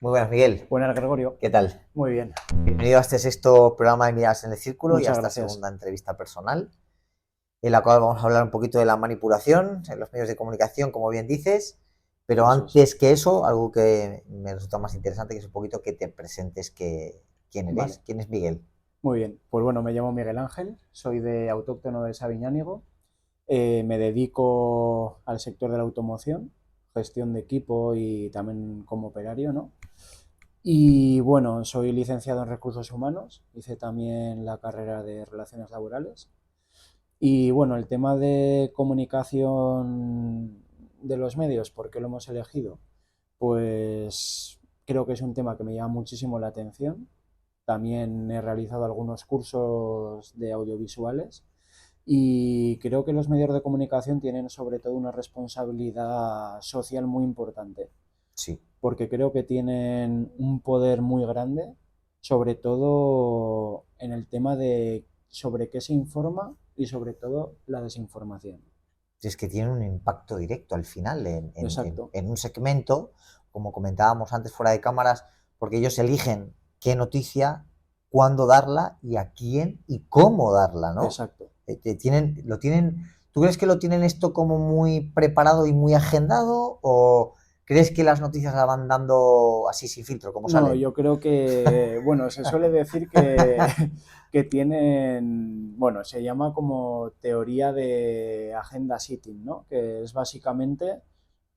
Muy buenas, Miguel. Buenas, Gregorio. ¿Qué tal? Muy bien. Bienvenido a este sexto programa de Miradas en el Círculo y a Muchas esta gracias. segunda entrevista personal, en la cual vamos a hablar un poquito de la manipulación en los medios de comunicación, como bien dices. Pero Eso es. antes que eso, algo que me resulta más interesante, que es un poquito que te presentes quién eres. Vale. ¿Quién es Miguel? Muy bien. Pues bueno, me llamo Miguel Ángel, soy de autóctono de Sabiñánigo. Me dedico al sector de la automoción, gestión de equipo y también como operario, ¿no? Y bueno, soy licenciado en recursos humanos, hice también la carrera de relaciones laborales. Y bueno, el tema de comunicación de los medios, ¿por qué lo hemos elegido? Pues creo que es un tema que me llama muchísimo la atención. También he realizado algunos cursos de audiovisuales y creo que los medios de comunicación tienen sobre todo una responsabilidad social muy importante, Sí. porque creo que tienen un poder muy grande, sobre todo en el tema de sobre qué se informa y sobre todo la desinformación. Es que tiene un impacto directo al final Exacto, en un segmento, como comentábamos antes fuera de cámaras, porque ellos eligen qué noticia, cuándo darla y a quién y cómo darla, ¿no? exacto. ¿Tú crees que lo tienen esto como muy preparado y muy agendado o crees que las noticias la van dando así sin filtro, como No, salen? yo creo que, bueno, se suele decir que tienen, bueno, se llama como teoría de agenda sitting, ¿no? Que es básicamente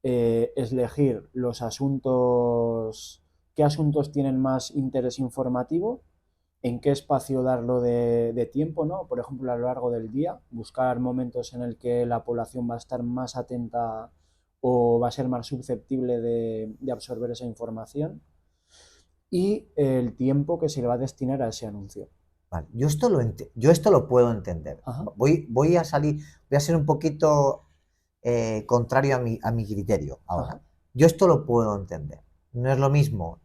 elegir los asuntos, qué asuntos tienen más interés informativo, en qué espacio darlo de tiempo, ¿no? Por ejemplo, a lo largo del día, buscar momentos en el que la población va a estar más atenta o va a ser más susceptible de absorber esa información y el tiempo que se le va a destinar a ese anuncio. Vale, yo esto lo puedo entender. Ajá, Voy a salir, voy a ser un poquito contrario a mi criterio ahora. ajá, Yo esto lo puedo entender. No es lo mismo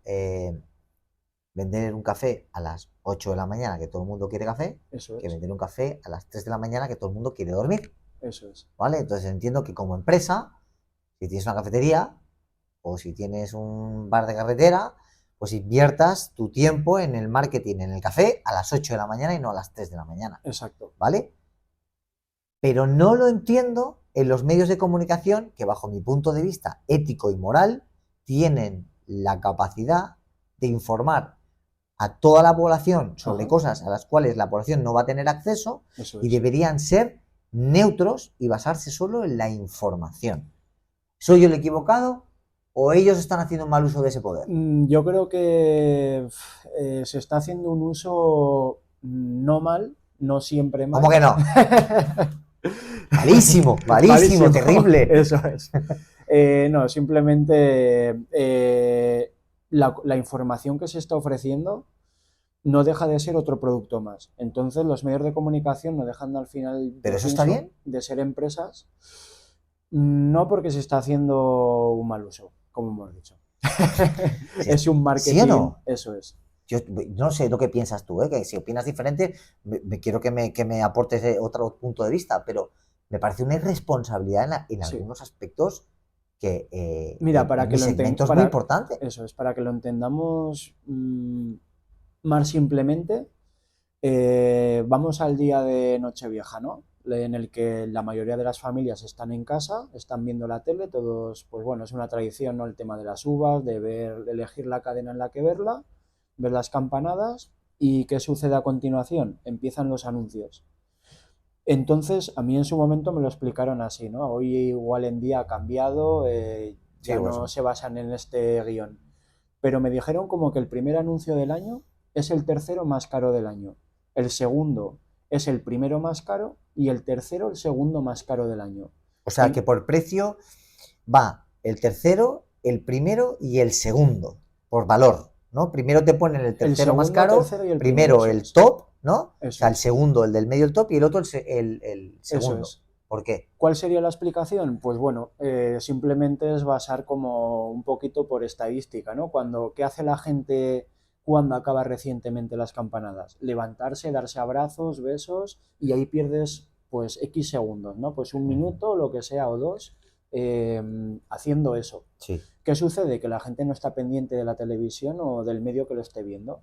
vender un café a las 8 de la mañana que todo el mundo quiere café eso que es, vender un café a las 3 de la mañana que todo el mundo quiere dormir. eso es. ¿Vale? Entonces entiendo que como empresa, si tienes una cafetería o si tienes un bar de carretera, pues inviertas tu tiempo en el marketing, en el café, a las 8 de la mañana y no a las 3 de la mañana. Exacto. ¿Vale? Pero no lo entiendo en los medios de comunicación que bajo mi punto de vista ético y moral tienen la capacidad de informar a toda la población sobre Ajá, cosas a las cuales la población no va a tener acceso eso y es. deberían ser neutros y basarse solo en la información. ¿Soy yo el equivocado o ellos están haciendo un mal uso de ese poder? Yo creo que se está haciendo un uso no mal, no siempre ¿Cómo mal. que no? Malísimo, malísimo, Malísimo, terrible. eso es. No, simplemente la información que se está ofreciendo no deja de ser otro producto más. Entonces, los medios de comunicación no dejan al final, ¿Pero yo eso está pienso, bien? de ser empresas, no porque se está haciendo un mal uso, como hemos dicho. Es un ¿Sí o marketing, no? eso es. Yo no sé lo que piensas tú, ¿eh? Que si opinas diferente, quiero que me aportes otro punto de vista, pero me parece una irresponsabilidad en Sí. algunos aspectos que Mira, en mi segmento es muy importante. eso es, para que lo entendamos más simplemente, vamos al día de Nochevieja, ¿no? En el que la mayoría de las familias están en casa, están viendo la tele, todos, pues bueno, es una tradición, ¿no? El tema de las uvas, de ver, de elegir la cadena en la que verla, ver las campanadas y ¿qué sucede a continuación? Empiezan los anuncios. Entonces, a mí en su momento me lo explicaron así, ¿no? Hoy igual en día ha cambiado, Sí, ya pues, no se basan en este guión. Pero me dijeron como que el primer anuncio del año es el tercero más caro del año. El segundo es el primero más caro y el tercero el segundo más caro del año. o sea que En, por precio va el tercero, el primero y el segundo, por valor, ¿no? Primero te ponen el el tercero más segundo, caro, tercero y el primero, primero eso el es. top, ¿no? O Eso sea, el es. segundo, el del medio el top y el otro el Eso segundo. es. ¿Por qué? ¿Cuál sería la explicación? Pues bueno, simplemente es basar como un poquito por estadística, ¿no? ¿Qué hace la gente cuando acaba recientemente las campanadas? Levantarse, darse abrazos, besos y ahí pierdes pues X segundos, ¿no? Pues un Uh -huh. minuto, lo que sea, o dos, haciendo eso. Sí. ¿Qué sucede? Que la gente no está pendiente de la televisión o del medio que lo esté viendo.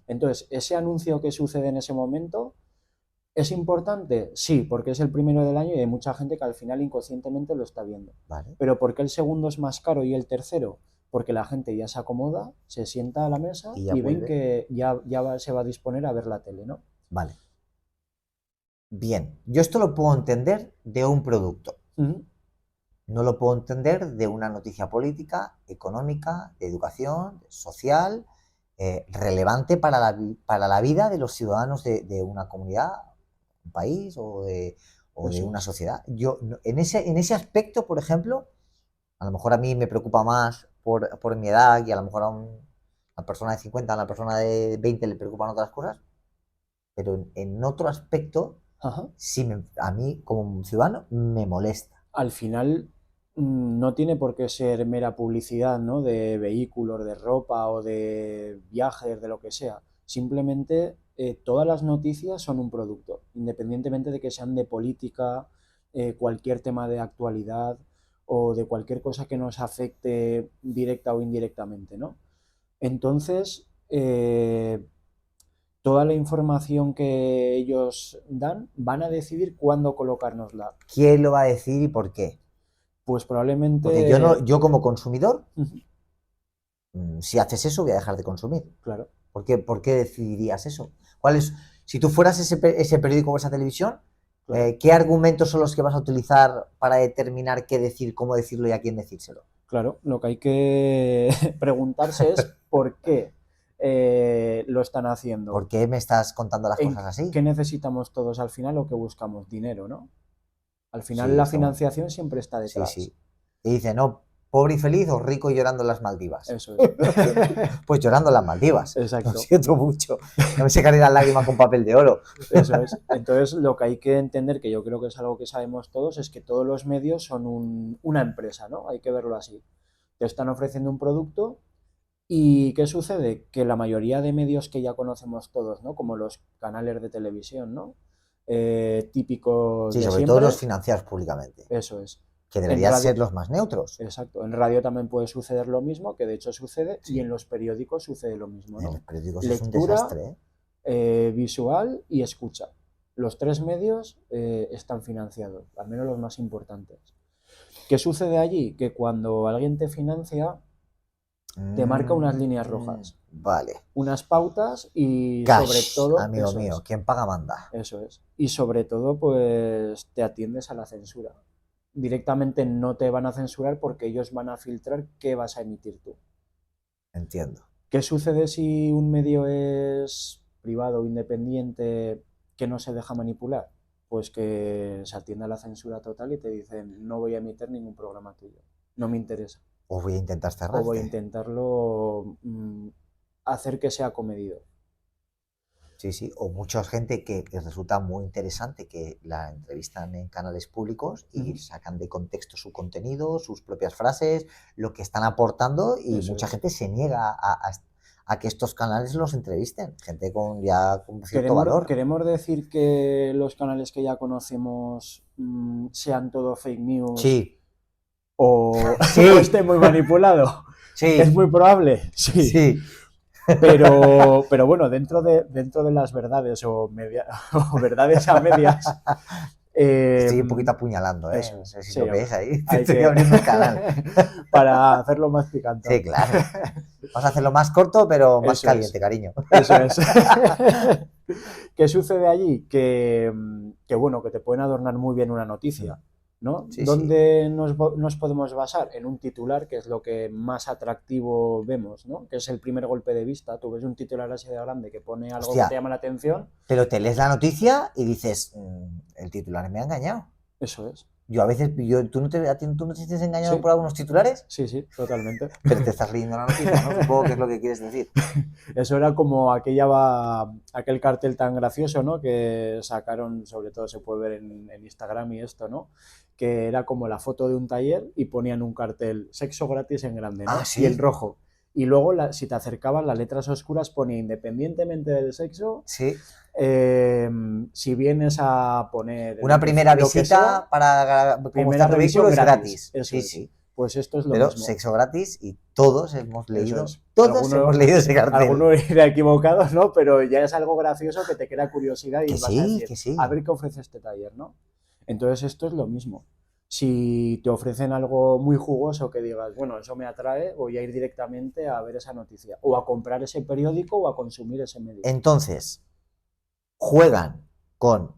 Entonces, ese anuncio que sucede en ese momento, ¿es importante? Sí, porque es el primero del año y hay mucha gente que al final inconscientemente lo está viendo. Vale. Pero ¿por qué el segundo es más caro y el tercero? Porque la gente ya se acomoda, se sienta a la mesa Y ya y ven vuelve. que se va a disponer a ver la tele, ¿no? Vale. Bien, yo esto lo puedo entender de un producto. No lo puedo entender de una noticia política, económica, de educación, social, relevante para la vida de los ciudadanos de una comunidad, un país o de Eso una es. sociedad. Yo, en ese aspecto, por ejemplo, a lo mejor a mí me preocupa más por mi edad y a lo mejor a una persona de 50, a una persona de 20 le preocupan otras cosas, pero en otro aspecto, Ajá. sí a mí como ciudadano me molesta. Al final no tiene por qué ser mera publicidad, ¿no? De vehículos, de ropa o de viajes, de lo que sea. Simplemente todas las noticias son un producto, independientemente de que sean de política, cualquier tema de actualidad o de cualquier cosa que nos afecte directa o indirectamente, ¿no? Entonces, toda la información que ellos dan van a decidir cuándo colocárnosla. ¿Quién lo va a decir y por qué? Pues Porque probablemente... yo como consumidor, Ujú, si haces eso, voy a dejar de consumir. claro, ¿Por qué decidirías eso? Si tú fueras ese periódico o esa televisión, claro, ¿qué argumentos son los que vas a utilizar para determinar qué decir, cómo decirlo y a quién decírselo? claro. Lo que hay que preguntarse es por qué lo están haciendo. ¿Por qué me estás contando las ¿En cosas así? qué necesitamos todos al final o qué buscamos? Dinero, ¿no? Al final Sí, la estamos. financiación siempre está Sí, detrás. sí. Y dice, no, pobre y feliz o rico y llorando en las Maldivas. Eso es. Pues llorando en las Maldivas. Lo Exacto. siento mucho. No me secaré las lágrimas con papel de oro. Eso es. Entonces, lo que hay que entender, que yo creo que es algo que sabemos todos, es que todos los medios son una empresa, ¿no? Hay que verlo así. Te están ofreciendo un producto y ¿qué sucede? Que la mayoría de medios que ya conocemos todos, ¿no? Como los canales de televisión, ¿no? Típicos Sí, de sobre todo los siempre, financiados públicamente, eso es. que En deberían radio, ser los más neutros. exacto. En radio también puede suceder lo mismo, que de hecho sucede, y Sí. en los periódicos sucede lo mismo, En ¿no? los periódicos es un Lectura, desastre, ¿eh? visual y escucha. Los tres medios están financiados, al menos los más importantes. ¿Qué sucede allí? Que cuando alguien te financia, te marca unas líneas rojas, Vale. unas pautas y sobre Cash, todo, amigo mío. Quien paga manda. eso es. Y sobre todo, pues te atiendes a la censura. Directamente no te van a censurar porque ellos van a filtrar qué vas a emitir tú. Entiendo. ¿Qué sucede si un medio es privado o independiente que no se deja manipular? Pues que se atiende a la censura total y te dicen no voy a emitir ningún programa tuyo, no me interesa. Os voy a intentar O voy a cerrarte. intentarlo hacer que sea comedido. Sí, sí. O mucha gente que resulta muy interesante que la entrevistan en canales públicos y sacan de contexto su contenido, sus propias frases, lo que están aportando y Eso mucha es. gente se niega a que estos canales los entrevisten. Gente con cierto ¿Queremos, valor. queremos decir que los canales que ya conocemos sean todo fake news Sí, o, sí, o esté muy manipulado? sí, ¿Es muy probable? Sí. sí. Pero bueno, dentro de las verdades o verdades a medias. Estoy un poquito apuñalando, ¿eh? Eso No es. sé si Sí, lo ves ahí. hay Estoy que... abriendo el canal. para hacerlo más picante. Sí, claro. Vamos a hacerlo más corto, pero más Eso caliente, es. cariño. Eso es. ¿Qué sucede allí? Que bueno, que te pueden adornar muy bien una noticia, ¿no? Sí, sí. ¿Dónde nos podemos basar? En un titular, que es lo que más atractivo vemos, ¿no? Que es el primer golpe de vista. Tú ves un titular así de grande que pone algo que Hostia, te llama la atención. pero te lees la noticia y dices, el titular me ha engañado. Eso es. Yo a veces, ¿tú no te sientes engañado Sí, por algunos titulares? sí, totalmente. Pero te estás leyendo la noticia, ¿no? Supongo que es lo que quieres decir. Eso era como aquel cartel tan gracioso, ¿no? Que sacaron, sobre todo se puede ver en Instagram y esto, ¿no? Que era como la foto de un taller y ponían un cartel, sexo gratis en grande, ¿no? Ah, Y en sí, rojo. Y luego, si te acercabas, las letras oscuras ponía independientemente del sexo, sí. Si vienes a poner Una primera lo que visita sea, para primera mostrar tu revisión vehículo es gratis. gratis. Eso Sí, es. sí. Pues esto es lo Pero mismo. sexo gratis y todos hemos Eso leído, es. todos hemos leído ese cartel. Alguno irá equivocado, ¿no? Pero ya es algo gracioso que te crea curiosidad y Que vas a sí, decir, que sí. a ver qué ofrece este taller, ¿no? Entonces esto es lo mismo. Si te ofrecen algo muy jugoso que digas, bueno, eso me atrae, voy a ir directamente a ver esa noticia, o a comprar ese periódico o a consumir ese medio. Entonces, juegan con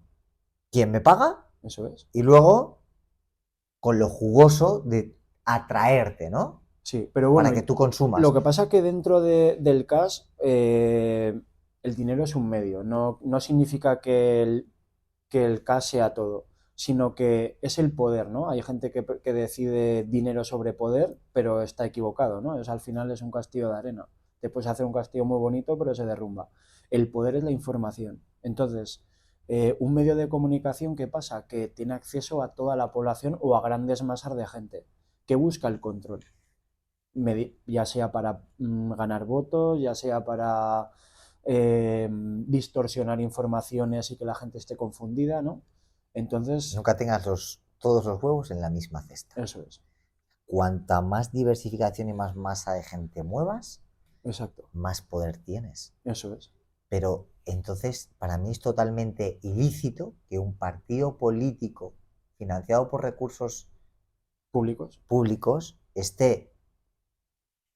quien me paga Eso es. y luego con lo jugoso de atraerte, ¿no? Sí, pero bueno, Para que tú consumas. lo que pasa es que dentro del cash el dinero es un medio, no significa que el cash sea todo, sino que es el poder, ¿no? Hay gente que decide dinero sobre poder, pero está equivocado, ¿no? Al final es un castillo de arena. Te puedes hacer un castillo muy bonito, pero se derrumba. El poder es la información. Entonces, un medio de comunicación, ¿qué pasa? Que tiene acceso a toda la población o a grandes masas de gente, que busca el control. Ya sea para ganar votos, ya sea para distorsionar informaciones y que la gente esté confundida, ¿no? Entonces, Nunca tengas todos los huevos en la misma cesta. eso es. Cuanta más diversificación y más masa de gente muevas, Exacto. más poder tienes. Eso es. Pero entonces, para mí es totalmente ilícito que un partido político financiado por recursos Públicos. esté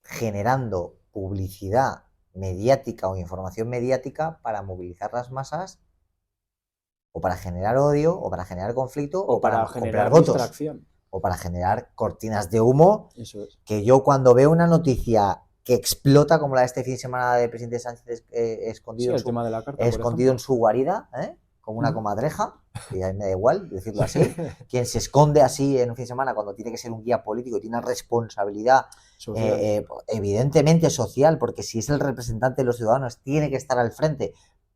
generando publicidad mediática o información mediática para movilizar las masas o para generar odio o para generar conflicto O para comprar generar votos distracción. o para generar cortinas de humo. Eso es. Que yo cuando veo una noticia que explota como la de este fin de semana del presidente Sánchez escondido, Sí, el tema de la carta, escondido por en su guarida, como una comadreja, y a mí me da igual decirlo así, quien se esconde así en un fin de semana cuando tiene que ser un guía político y tiene una responsabilidad evidentemente social, porque si es el representante de los ciudadanos tiene que estar al frente,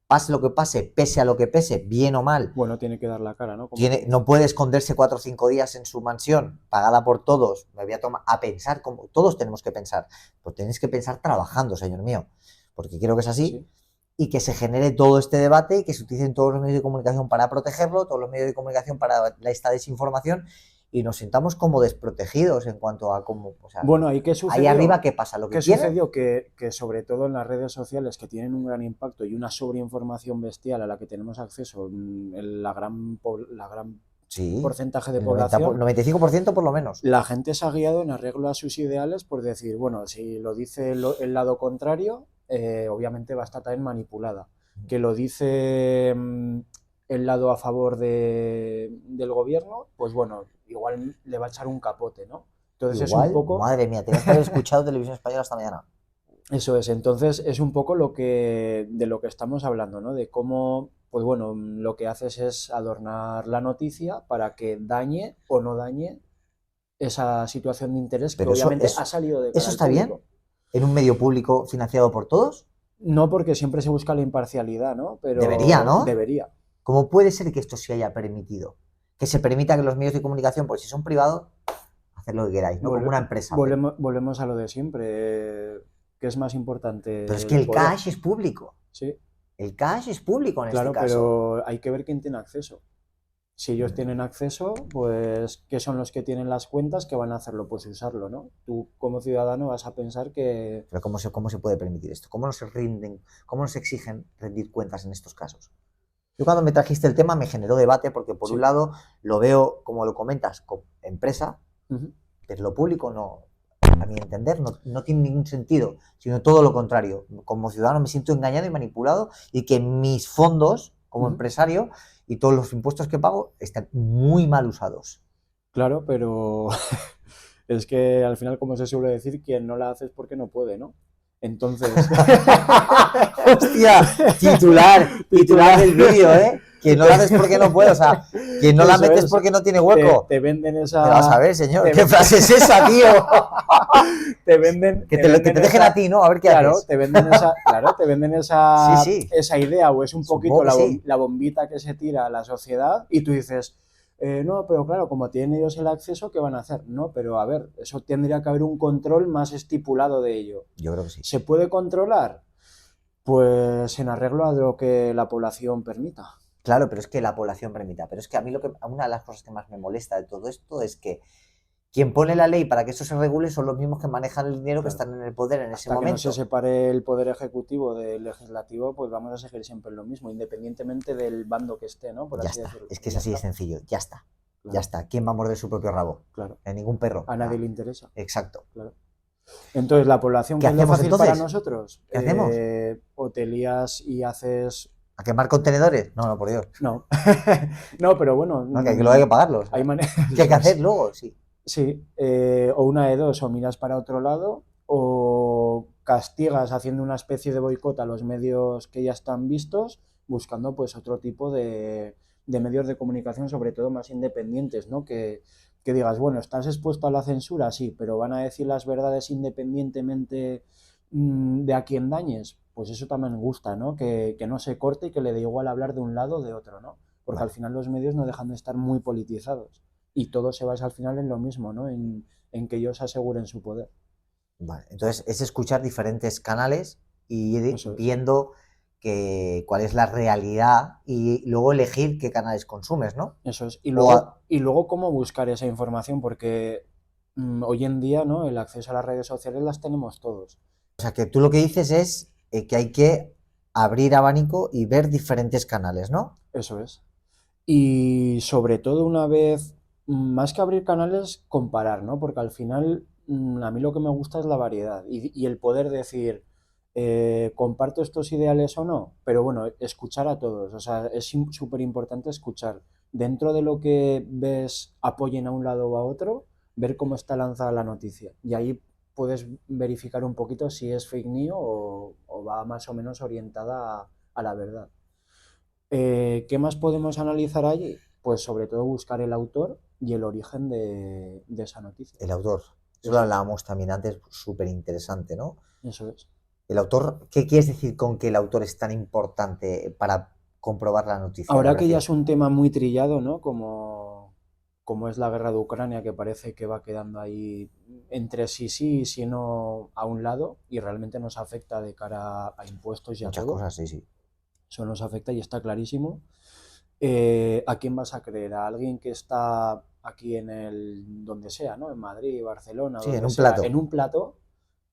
pase lo que pase, pese a lo que pese, bien o mal. Bueno, tiene que dar la cara, ¿no? No puede esconderse 4 o 5 días en su mansión, pagada por todos. Me voy a tomar a pensar, como todos tenemos que pensar. Pues tenéis que pensar trabajando, señor mío, porque quiero que es así. Sí. Y que se genere todo este debate y que se utilicen todos los medios de comunicación para protegerlo, todos los medios de comunicación para esta desinformación y nos sintamos como desprotegidos en cuanto a cómo... O sea, bueno, ¿y qué sucedió? Ahí arriba, ¿qué pasa? ¿Lo que ¿Qué sucedió? Que sobre todo en las redes sociales, que tienen un gran impacto y una sobreinformación bestial a la que tenemos acceso, la gran sí, porcentaje de población, 95% por lo menos. La gente se ha guiado en arreglo a sus ideales por decir, bueno, si lo dice el lado contrario, obviamente va a estar también manipulada. Que lo dice el lado a favor del gobierno, pues bueno, igual le va a echar un capote, ¿no? Entonces igual, es un poco... madre mía, tenías que haber escuchado televisión española esta mañana. Eso es, entonces es un poco de lo que estamos hablando, ¿no? De cómo, pues bueno, lo que haces es adornar la noticia para que dañe o no dañe esa situación de interés que obviamente ha salido de cara ¿Eso está al bien? ¿En un medio público financiado por todos? No, porque siempre se busca la imparcialidad, ¿no? Pero debería, ¿no? Debería. ¿Cómo puede ser que esto se haya permitido? Que se permita que los medios de comunicación, pues si son privados, haced lo que queráis, ¿no? Como una empresa. Volvemos a lo de siempre. ¿Qué es más importante? Pero es que el cash es público. Sí. El cash es público en este caso. Claro, pero hay que ver quién tiene acceso. Si ellos tienen acceso, pues, ¿qué son los que tienen las cuentas que van a hacerlo? Pues usarlo, ¿no? Tú, como ciudadano, vas a pensar que... Pero ¿cómo se puede permitir esto? ¿Cómo nos exigen rendir cuentas en estos casos? Yo cuando me trajiste el tema me generó debate porque, por un lado, lo veo, como lo comentas, como empresa, pero lo público no, a mi entender, no tiene ningún sentido, sino todo lo contrario. Como ciudadano me siento engañado y manipulado y que mis fondos, como empresario, y todos los impuestos que pago están muy mal usados. Claro, pero es que al final, como se suele decir, quien no la hace es porque no puede, ¿no? Entonces... ¡Hostia! Titular del vídeo, ¿eh? Quien no la haces porque no puede, o sea, quien no la metes porque no tiene hueco. Te venden esa... Pero vas a ver, señor, ¿qué frase es esa, tío? te venden... Que te dejen a ti, ¿no? A ver qué haces. Te venden esa idea, o es un poquito la bombita que se tira a la sociedad y tú dices... no, pero claro, como tienen ellos el acceso, ¿qué van a hacer? No, pero a ver, eso tendría que haber un control más estipulado de ello. Yo creo que sí. ¿Se puede controlar? Pues en arreglo a lo que la población permita. Claro, pero es que la población permita. Pero es que a mí una de las cosas que más me molesta de todo esto es que quien pone la ley para que eso se regule son los mismos que manejan el dinero que Claro. están en el poder en ese Hasta que no se momento. separe el poder ejecutivo del legislativo, pues vamos a seguir siempre en lo mismo, independientemente del bando que esté, ¿no? Por Ya así está. decirlo. Es que Y es ya así de está. sencillo. Ya está. Ya Claro, está. ¿Quién va a morder su propio rabo? claro. Ningún perro. A nadie le interesa. Exacto. Claro. Entonces, la población, ¿Qué ¿qué es lo hacemos fácil para entonces? nosotros? ¿Qué hacemos? O te lías y haces... ¿A quemar contenedores? No, no, por Dios. No, no, pero bueno, No, que luego hay que pagarlos. hay maneras... ¿Qué hay que hacer luego? Sí. Sí, o una de dos, o miras para otro lado, o castigas haciendo una especie de boicot a los medios que ya están vistos, buscando pues otro tipo de medios de comunicación, sobre todo más independientes, ¿no? Que digas, bueno, estás expuesto a la censura, sí, pero van a decir las verdades independientemente de a quién dañes. Pues eso también gusta, ¿no? Que no se corte y que le dé igual hablar de un lado o de otro, ¿no? Porque al Vale. final los medios no dejan de estar muy politizados y todo se basa al final en lo mismo, ¿no? En que ellos aseguren su poder. Vale. Entonces es escuchar diferentes canales y ir Eso es. viendo cuál es la realidad y luego elegir qué canales consumes, ¿no? Eso es. O Y luego cómo buscar esa información, porque hoy en día, ¿no? El acceso a las redes sociales las tenemos todos. o sea, que tú lo que dices es que hay que abrir abanico y ver diferentes canales, ¿no? Eso es. Y sobre todo una vez, más que abrir canales, comparar, ¿no? Porque al final a mí lo que me gusta es la variedad y el poder decir, comparto estos ideales o no, pero bueno, escuchar a todos. O sea, es súper importante escuchar. Dentro de lo que ves, apoyen a un lado o a otro, ver cómo está lanzada la noticia. Y ahí puedes verificar un poquito si es fake news o va más o menos orientada a la verdad. ¿Qué más podemos analizar allí? Pues sobre todo buscar el autor y el origen de esa noticia. El autor. Eso lo Eso es, hablábamos también antes, súper interesante, ¿no? eso es. El autor, ¿qué quieres decir con que el autor es tan importante para comprobar la noticia? Me Ahora que ya refiero. es un tema muy trillado, ¿no? Como es la guerra de Ucrania, que parece que va quedando ahí entre sí y sí no a un lado, y realmente nos afecta de cara a impuestos y a Muchas todo. cosas, sí, sí. Eso nos afecta y está clarísimo. ¿A quién vas a creer? ¿A alguien que está aquí en el, donde sea, ¿no? En Madrid, Barcelona, Sí, en donde un sea, en plato. un plato,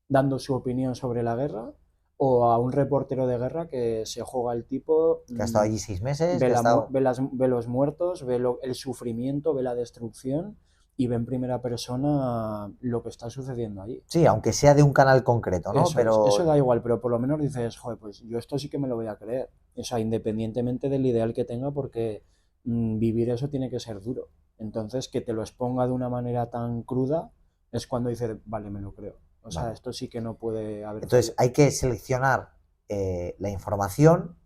dando su opinión sobre la guerra? ¿O a un reportero de guerra que se juega el tipo, Que ha estado allí 6 meses, que ha estado. ve los muertos, ve el sufrimiento, ve la destrucción y ve en primera persona lo que está sucediendo allí? Sí, aunque sea de un canal concreto, ¿no? Eso Pero da igual, pero por lo menos dices, joder, pues yo esto sí que me lo voy a creer. O sea, independientemente del ideal que tenga, porque vivir eso tiene que ser duro. Entonces, que te lo exponga de una manera tan cruda es cuando dices, vale, me lo creo. O sea, vale. esto sí que no puede haber Entonces fallo. hay que seleccionar la información,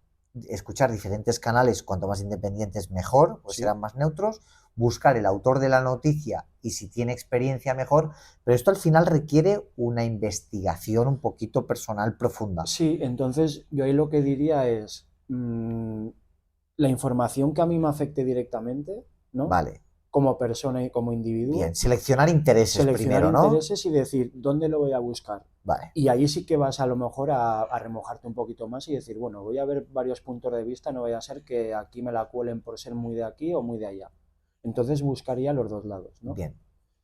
escuchar diferentes canales, cuanto más independientes mejor, pues Sí, serán más neutros, buscar el autor de la noticia y si tiene experiencia mejor, pero esto al final requiere una investigación un poquito personal profunda. sí, entonces yo ahí lo que diría es la información que a mí me afecte directamente, ¿no? Vale, Como persona y como bien, individuo, seleccionar intereses seleccionar primero, ¿no? intereses y decir dónde lo voy a buscar. Vale, Y ahí sí que vas a lo mejor a remojarte un poquito más y decir, bueno, voy a ver varios puntos de vista, no vaya a ser que aquí me la cuelen por ser muy de aquí o muy de allá. Entonces buscaría los dos lados, ¿no? bien.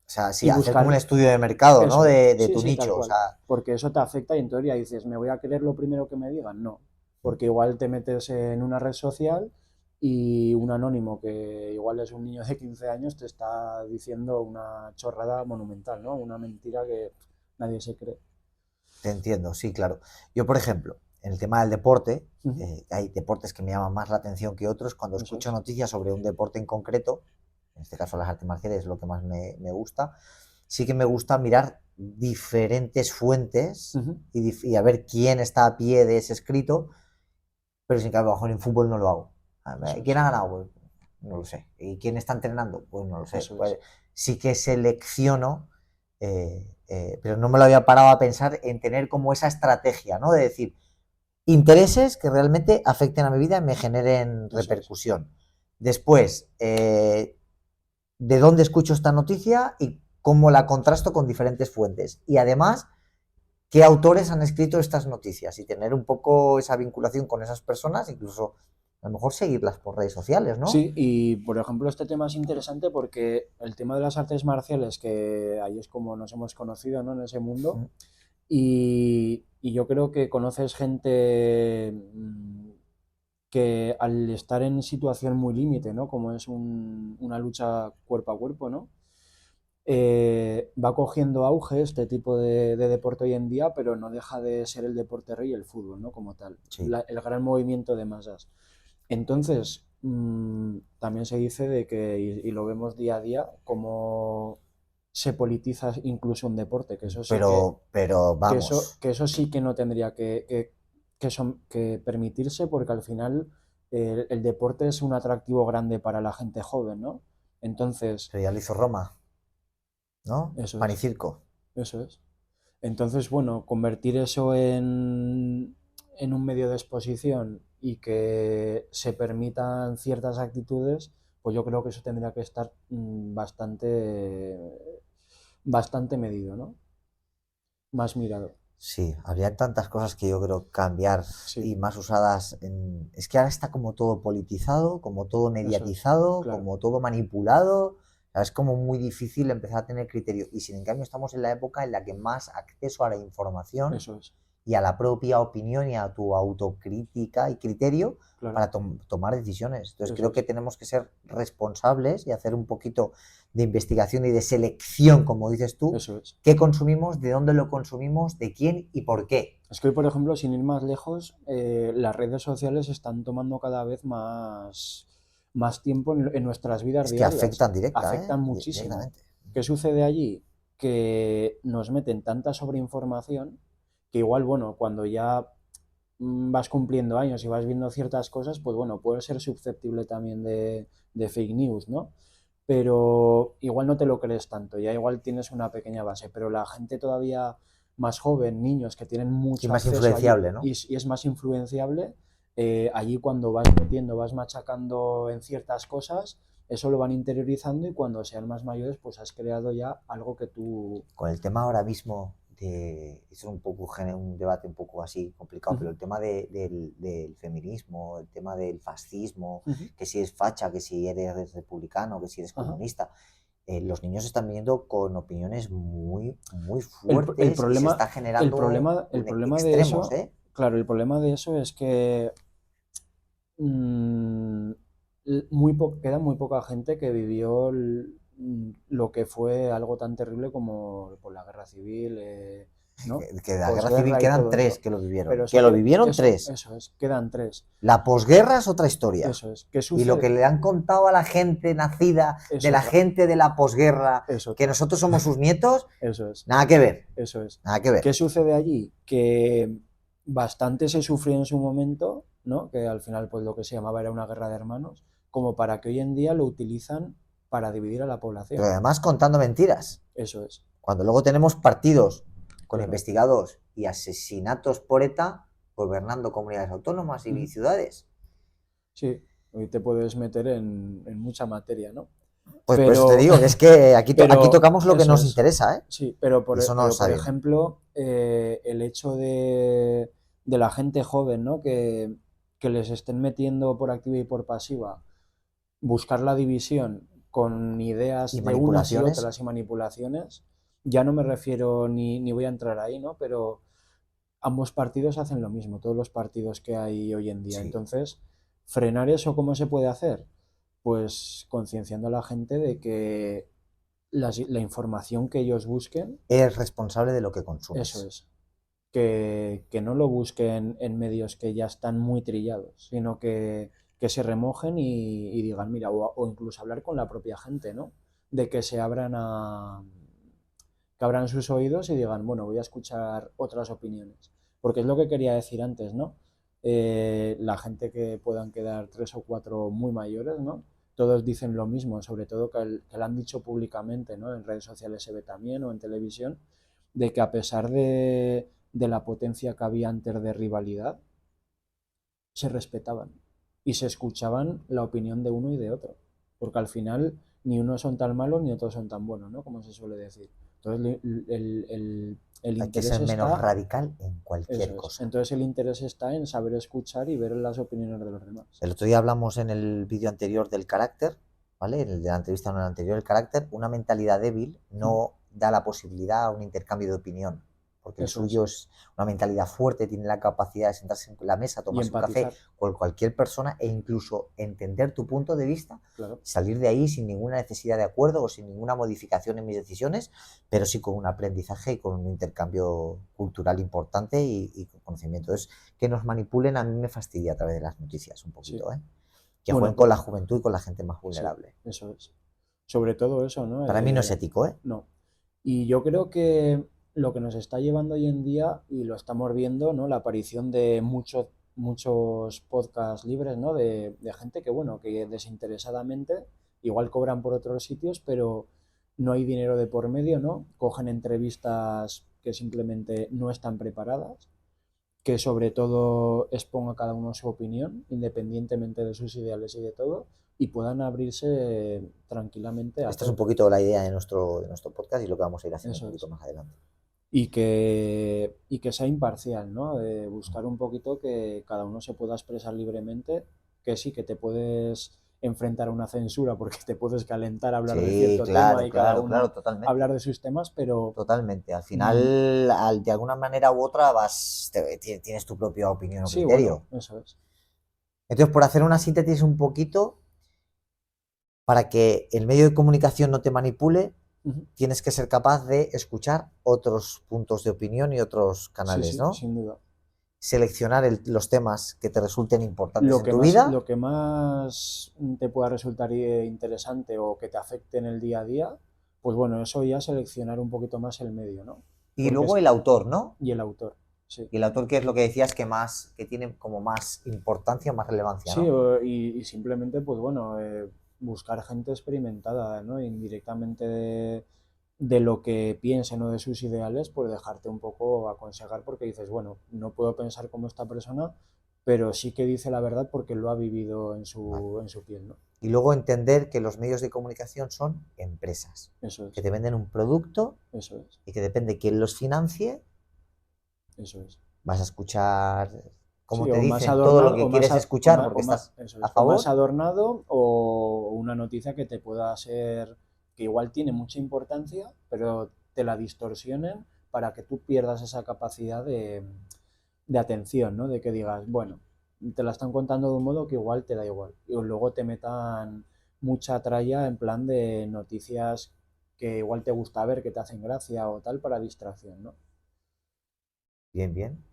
O sea, sí, Y hacer como un buscar estudio de mercado, ¿no? eso, De sí, tu sí, tal nicho, o cual. sea, Porque eso te afecta y en teoría dices, ¿me voy a creer lo primero que me digan? No. Porque igual te metes en una red social y un anónimo que igual es un niño de 15 años te está diciendo una chorrada monumental, ¿no? Una mentira que nadie se cree. te entiendo, sí, claro. Yo, por ejemplo, en el tema del deporte, Ujú. hay deportes que me llaman más la atención que otros. Cuando Eso escucho es. noticias sobre un deporte en concreto, en este caso las artes marciales es lo que más me gusta, sí que me gusta mirar diferentes fuentes Ujú. y a ver quién está a pie de ese escrito, pero sin que a lo mejor en fútbol no lo hago. Eso ¿Quién es. ha ganado? Pues no lo sé. ¿Y quién está entrenando? Pues no lo sé. Eso Pues es. sí que selecciono, pero no me lo había parado a pensar en tener como esa estrategia, ¿no? De decir, intereses que realmente afecten a mi vida y me generen Eso es. repercusión. Después, de dónde escucho esta noticia y cómo la contrasto con diferentes fuentes. Y además, qué autores han escrito estas noticias y tener un poco esa vinculación con esas personas, incluso a lo mejor seguirlas por redes sociales, ¿no? Sí, y por ejemplo este tema es interesante porque el tema de las artes marciales, que ahí es como nos hemos conocido, ¿no? En ese mundo, y yo creo que conoces gente que al estar en situación muy límite, ¿no? Como es una lucha cuerpo a cuerpo, ¿no? Va cogiendo auge este tipo de deporte hoy en día, pero no deja de ser el deporte rey el fútbol, ¿no? Como tal, Sí. el gran movimiento de masas. Entonces, también se dice de que, y lo vemos día a día, cómo se politiza incluso un deporte, que eso sí Pero vamos, que eso sí que no tendría que permitirse, porque al final el deporte es un atractivo grande para la gente joven, ¿no? Entonces, pero ya lo hizo Roma, ¿no? eso Pan y es, circo. eso es. Entonces, bueno, convertir eso en un medio de exposición y que se permitan ciertas actitudes, pues yo creo que eso tendría que estar bastante medido, ¿no? Más mirado. Sí, habría tantas cosas que yo creo cambiar Sí, y más usadas en... Es que ahora está como todo politizado, como todo eso es, mediatizado, claro, como todo manipulado. O sea, es como muy difícil empezar a tener criterio. Y sin en cambio estamos en la época en la que más acceso a la información eso es, y a la propia opinión y a tu autocrítica y criterio claro, para tomar decisiones. Entonces eso creo que es, tenemos que ser responsables y hacer un poquito de investigación y de selección, como dices tú, eso es. qué consumimos, de dónde lo consumimos, de quién y por qué. Es que hoy, por ejemplo, sin ir más lejos, las redes sociales están tomando cada vez más tiempo en nuestras vidas Es que diarias. afectan directa, ¿eh? Afectan muchísimo. Directamente. ¿Qué sucede allí? Que nos meten tanta sobreinformación que igual, bueno, cuando ya vas cumpliendo años y vas viendo ciertas cosas, pues bueno, puedes ser susceptible también de fake news, ¿no? Pero igual no te lo crees tanto, ya igual tienes una pequeña base, pero la gente todavía más joven, niños que tienen Sí, mucho más acceso allí influenciable, ¿no? y es más influenciable, allí cuando vas metiendo, vas machacando en ciertas cosas, eso lo van interiorizando y cuando sean más mayores, pues has creado ya algo que tú... Con el tema ahora mismo de, es un poco un debate un poco así complicado, pero Ujú, el tema del feminismo, el tema del fascismo, ujú, que si es facha, que si eres republicano, que si eres ajá. comunista, los niños están viniendo con opiniones muy, muy El fuertes y se está generando el problema de extremos, eso, ¿eh? claro, el problema de eso es que mm, queda muy poca gente que vivió lo que fue algo tan terrible como por la guerra civil, ¿no? Que de la guerra civil Posguerra y quedan todo tres eso. que lo vivieron. Pero Que eso lo que, vivieron tres. eso es, quedan tres. La posguerra es otra historia. Eso es. ¿Qué Y lo que sucede? le han contado a la gente nacida Es de la otra, gente de la posguerra, es que otra. nosotros somos sus nietos, Eso es, nada que ver. eso es. Nada que ¿Qué ver. sucede allí? Que bastante se sufrió en su momento, ¿no? Que al final, pues lo que se llamaba era una guerra de hermanos, como para que hoy en día lo utilizan para dividir a la Pero población. además contando mentiras. Eso es, Cuando luego tenemos partidos con claro. investigados y asesinatos por ETA gobernando comunidades autónomas y Ujú. ciudades. Sí, hoy te puedes meter en mucha materia, ¿no? Pues por eso te Pero, digo que es que aquí, aquí pero tocamos lo que eso nos es, interesa, ¿eh? sí, Y eso no pero está por bien. ejemplo, el hecho de la gente joven, ¿no? Que les estén metiendo por activa y por pasiva, buscar la división con Y ideas de unas y manipulaciones. otras y manipulaciones, ya no me refiero ni voy a entrar ahí, ¿no? Pero ambos partidos hacen lo mismo, todos los partidos que hay hoy en día. Sí. Entonces, frenar eso, ¿cómo se puede hacer? Pues concienciando a la gente de que la información que ellos busquen, Eres responsable de lo que eso consumes. es. Que no lo busquen en medios que ya están muy trillados, sino que se remojen y digan, mira, o incluso hablar con la propia gente, ¿no? De que se abran que abran sus oídos y digan, bueno, voy a escuchar otras opiniones. Porque es lo que quería decir antes, ¿no? La gente que puedan quedar tres o cuatro muy mayores, ¿no? Todos dicen lo mismo, sobre todo que lo han dicho públicamente, ¿no? En redes sociales se ve también o en televisión, de que a pesar de la potencia que había antes de rivalidad, se respetaban y se escuchaban la opinión de uno y de otro. Porque al final ni unos son tan malos ni otros son tan buenos, ¿no? Como se suele decir. Entonces, el Hay que interés ser menos está, radical en eso cualquier es. cosa. Entonces, el interés está en saber escuchar y ver las opiniones de los demás. El otro día hablamos en el vídeo anterior del carácter, ¿vale? En el de la entrevista en el anterior, el carácter, una mentalidad débil no da la posibilidad a un intercambio de opinión, porque el Eso suyo es una mentalidad fuerte, tiene la capacidad de sentarse en la mesa, Y tomarse un café empatizar, con cualquier persona e incluso entender tu punto de vista, claro. salir de ahí sin ninguna necesidad de acuerdo o sin ninguna modificación en mis decisiones, pero sí con un aprendizaje y con un intercambio cultural importante y con conocimiento. Entonces, que nos manipulen a mí me fastidia a través de las noticias un Sí. poquito, ¿eh? Que Bueno, jueguen con pues la juventud y con la gente más sí, vulnerable. eso es. Sobre todo eso, ¿no? Para mí no es ético, ¿eh? No. Y yo creo que lo que nos está llevando hoy en día, y lo estamos viendo, ¿no? La aparición de muchos podcasts libres, ¿no? De gente que, bueno, que desinteresadamente igual cobran por otros sitios, pero no hay dinero de por medio, ¿no? Cogen entrevistas que simplemente no están preparadas, que sobre todo exponga cada uno su opinión, independientemente de sus ideales y de todo, y puedan abrirse tranquilamente a Esta es un todo. poquito la idea de nuestro podcast y lo que vamos a ir haciendo un Eso poquito es. más adelante. Y que sea imparcial, ¿no? De buscar un poquito que cada uno se pueda expresar libremente, que sí, que te puedes enfrentar a una censura porque te puedes calentar a hablar de Sí, cierto tema claro, y cada claro, claro, uno totalmente. hablar de sus temas, pero Totalmente. Al mm, final, de alguna manera u otra, tienes tu propia opinión o sí, bueno, criterio. eso es. Entonces, por hacer una síntesis un poquito, para que el medio de comunicación no te manipule, Ujú. tienes que ser capaz de escuchar otros puntos de opinión y otros Sí, canales, sí, ¿no? sin duda. Seleccionar los temas que te resulten importantes en tu vida. Lo que más te pueda resultar interesante o que te afecte en el día a día, pues bueno, eso ya seleccionar un poquito más el medio, ¿no? Y Porque luego es, el autor, ¿no? y el autor, sí. Y el autor, que es lo que decías que tiene como más importancia, más relevancia, Sí, ¿no? y simplemente, pues bueno, buscar gente experimentada, ¿no? Indirectamente de lo que piensen o de sus ideales, pues dejarte un poco aconsejar porque dices, bueno, no puedo pensar como esta persona, pero sí que dice la verdad porque lo ha vivido Vale. en su piel, ¿no? Y luego entender que los medios de comunicación son empresas, Eso que es, te venden un producto eso es, y que depende quién los financie, eso es. vas a escuchar, como Sí, te o más dicen, todo lo adornado, que quieres escuchar porque estás eso a es, o más favor. adornado, o una noticia que te pueda ser, que igual tiene mucha importancia, pero te la distorsionen para que tú pierdas esa capacidad de atención, ¿no? De que digas, bueno, te la están contando de un modo que igual te da igual. Y luego te metan mucha tralla en plan de noticias que igual te gusta ver, que te hacen gracia o tal, para distracción, ¿no? Bien, bien.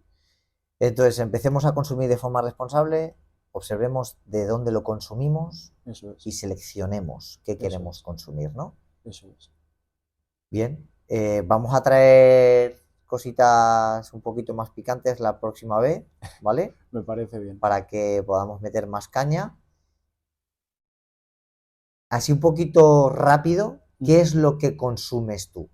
Entonces, empecemos a consumir de forma responsable, observemos de dónde lo consumimos Eso es, y seleccionemos qué eso queremos es, consumir, ¿no? eso es. Bien, vamos a traer cositas un poquito más picantes la próxima vez, ¿vale? Me parece bien. Para que podamos meter más caña. Así un poquito rápido, ¿qué es lo que consumes tú?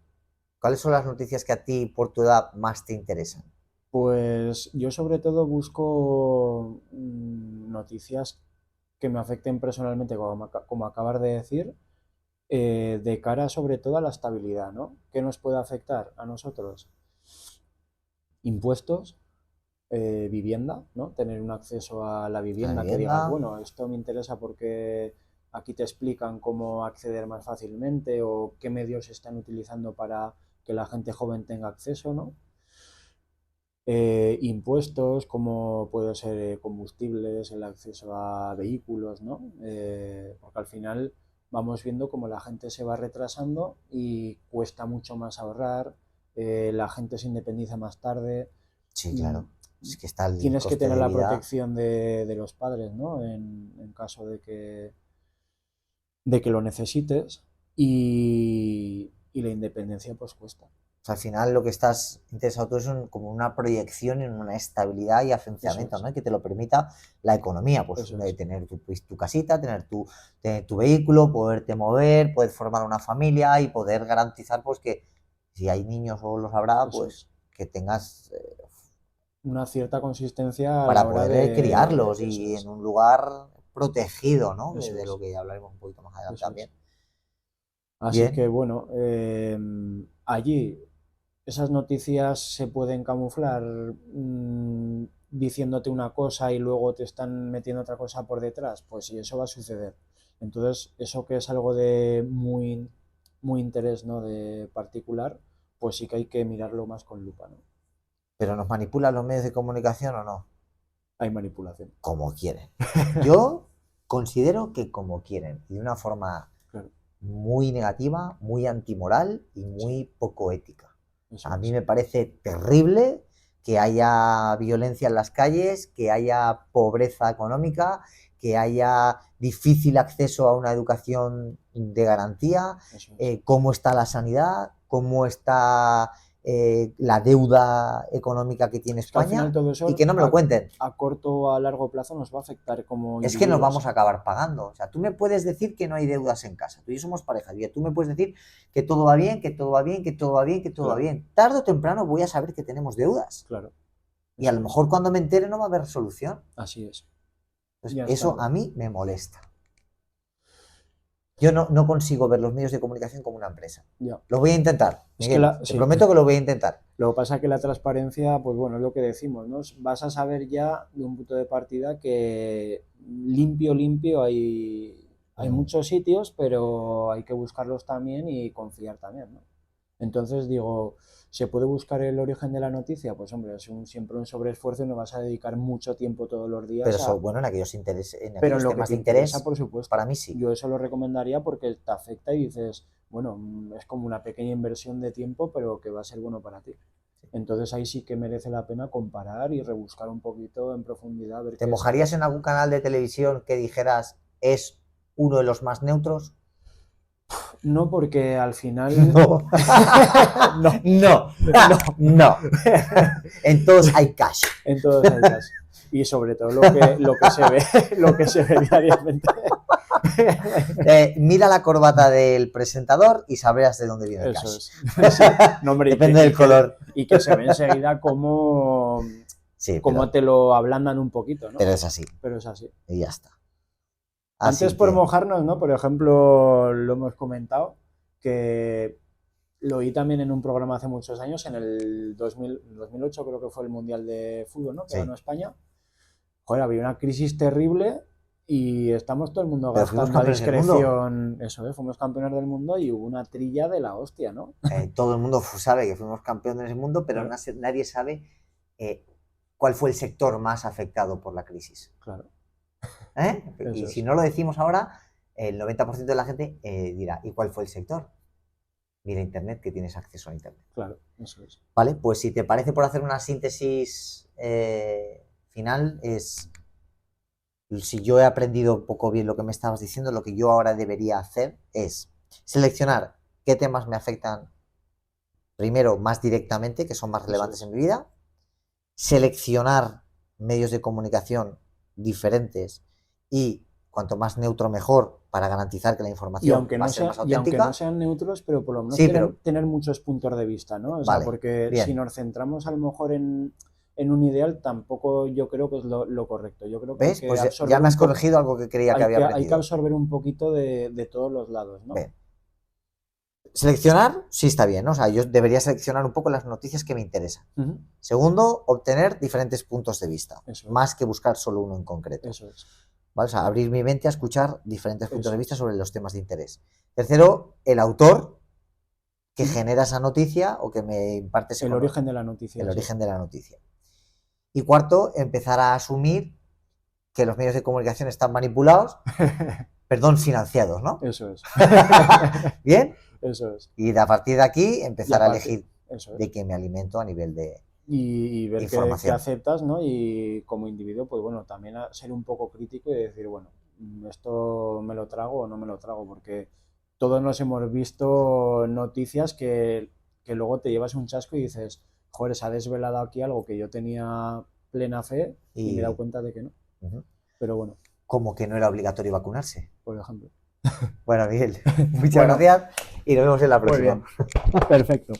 ¿Cuáles son las noticias que a ti por tu edad más te interesan? Pues yo sobre todo busco noticias que me afecten personalmente, como acabas de decir, de cara sobre todo a la estabilidad, ¿no? ¿Qué nos puede afectar a nosotros? Impuestos, vivienda, ¿no? Tener un acceso a la La vivienda que digas, vivienda, bueno, esto me interesa porque aquí te explican cómo acceder más fácilmente o qué medios se están utilizando para que la gente joven tenga acceso, ¿no? Impuestos, como puede ser combustibles, el acceso a vehículos, ¿no? Porque al final vamos viendo cómo la gente se va retrasando y cuesta mucho más ahorrar, la gente se independiza más tarde, sí, mm, claro. Es que está el tienes que coste tener de la vida. protección de los padres, ¿no? En caso de que lo necesites y la independencia pues cuesta. O sea, al final lo que estás interesado tú es como una proyección en una estabilidad y Eso afianzamiento, es, ¿no? Y que te lo permita la economía, pues eso es, tener tu casita, tener tu vehículo, poderte mover, poder formar una familia y poder garantizar, pues que si hay niños o los habrá, eso pues es. que tengas Una cierta consistencia a la para hora poder de... criarlos Eso y en es, un lugar protegido, ¿no? De eso lo es, que hablaremos un poquito más adelante eso es. también. Así que Bien, bueno, allí esas noticias se pueden camuflar diciéndote una cosa y luego te están metiendo otra cosa por detrás, pues sí, eso va a suceder. Entonces, eso que es algo de muy interés, ¿no? De particular, pues sí que hay que mirarlo más con lupa, ¿no? ¿Pero nos manipulan los medios de comunicación o no? Hay manipulación. Como quieren. Yo considero que como quieren, y de una forma Claro, muy negativa, muy antimoral y muy poco ética. eso A mí es. me parece terrible que haya violencia en las calles, que haya pobreza económica, que haya difícil acceso a una educación de garantía, Eso es. cómo está la sanidad, cómo está la deuda económica que tiene Es que al final España, todo y eso que no me lo cuenten. a corto o a largo plazo nos va a afectar como Es que nos individuos. vamos a acabar pagando. O sea, tú me puedes decir que no hay deudas en casa. Tú y yo somos pareja. Y tú me puedes decir que todo va bien, que todo va bien, que todo va bien, que todo va Claro, bien. Tarde o temprano voy a saber que tenemos deudas. claro. Y a lo Eso es. mejor cuando me entere no va a haber solución. Así es. Entonces, Ya eso está. a mí me molesta. Yo no consigo ver los medios de comunicación como una empresa. Ya. Lo voy a intentar, Es que Miguel. Te sí. prometo que lo voy a intentar. Lo que pasa es que la transparencia, pues bueno, es lo que decimos, ¿no? Vas a saber ya de un punto de partida que limpio hay muchos sitios, pero hay que buscarlos también y confiar también, ¿no? Entonces digo, ¿se puede buscar el origen de la noticia? Pues hombre, es siempre un sobreesfuerzo y no vas a dedicar mucho tiempo todos los días Pero a... eso, bueno, en aquellos, en Pero en aquellos lo que temas te de interesa, interés, por supuesto. para mí sí. Yo eso lo recomendaría porque te afecta y dices, bueno, es como una pequeña inversión de tiempo, pero que va a ser bueno para ti. Entonces ahí sí que merece la pena comparar y rebuscar un poquito en profundidad. Ver ¿Te qué es. mojarías en algún canal de televisión que dijeras es uno de los más neutros? No, porque al final... No. no, No. no. No. En todos hay cash. En todos hay casos. Y sobre todo lo que se ve, lo que se ve diariamente. Mira la corbata del presentador y sabrás de dónde viene el Eso cash. es. Sí. No, hombre, Depende del color. Y que se ve enseguida cómo, Sí, cómo te lo ablandan un poquito, ¿no? pero es así. Pero es así. Y ya está. Así Antes por que, mojarnos, ¿no? Por ejemplo, lo hemos comentado, que lo oí también en un programa hace muchos años, en el 2008 creo que fue el Mundial de Fútbol, ¿no? Que sí. ganó España. Joder, había una crisis terrible y estamos todo el mundo Pero fuimos gastando a campeones del mundo. discreción. Eso, fuimos campeones del mundo y hubo una trilla de la hostia, ¿no? Todo el mundo sabe que fuimos campeones del mundo, pero Claro. nadie sabe cuál fue el sector más afectado por la crisis. Claro. Y Eso si es. no lo decimos ahora, el 90% de la gente dirá, ¿y cuál fue el sector? Mira Internet, que tienes acceso a Internet. Claro, eso es. Vale, pues si te parece, por hacer una síntesis final, si yo he aprendido un poco bien lo que me estabas diciendo, lo que yo ahora debería hacer es seleccionar qué temas me afectan primero más directamente, que son más relevantes en mi vida, seleccionar medios de comunicación diferentes y cuanto más neutro mejor para garantizar que la información va a ser más Y aunque auténtica. no sean neutros, pero por lo menos Sí, tener muchos puntos de vista, ¿no? O sea, Vale, porque bien. si nos centramos a lo mejor en un ideal, tampoco yo creo que es lo correcto. Yo creo que ¿Ves? hay que Pues absorber ya me has un poco, corregido algo que creía que había hay que aprendido. absorber un poquito de todos los lados, ¿no? Bien. Seleccionar, sí está bien, ¿no? O sea, yo debería seleccionar un poco las noticias que me interesan. Ujú. Segundo, obtener diferentes puntos de vista, Eso es. más que buscar solo uno en concreto. Eso es. ¿Vale? O sea, abrir mi mente a escuchar diferentes puntos Eso de vista es. sobre los temas de interés. Tercero, el autor que Ujú. genera esa noticia o que me imparte ese El conocimiento. origen de la noticia. El sí. origen de la noticia. Y cuarto, empezar a asumir que los medios de comunicación están manipulados, perdón, financiados, ¿no? Eso es. ¿Bien? Eso es. Y a partir de aquí empezar a elegir Eso es. de qué me alimento a nivel de Y ver qué información. aceptas, ¿no? Y como individuo, pues bueno, también ser un poco crítico y decir, bueno, esto me lo trago o no me lo trago, porque todos nos hemos visto noticias que luego te llevas un chasco y dices, joder, se ha desvelado aquí algo que yo tenía plena fe y me he dado cuenta de que no. Ujú. Pero bueno, Como que no era obligatorio vacunarse. por ejemplo. Bueno, Miguel, muchas gracias y nos vemos en la próxima. Muy bien. Perfecto.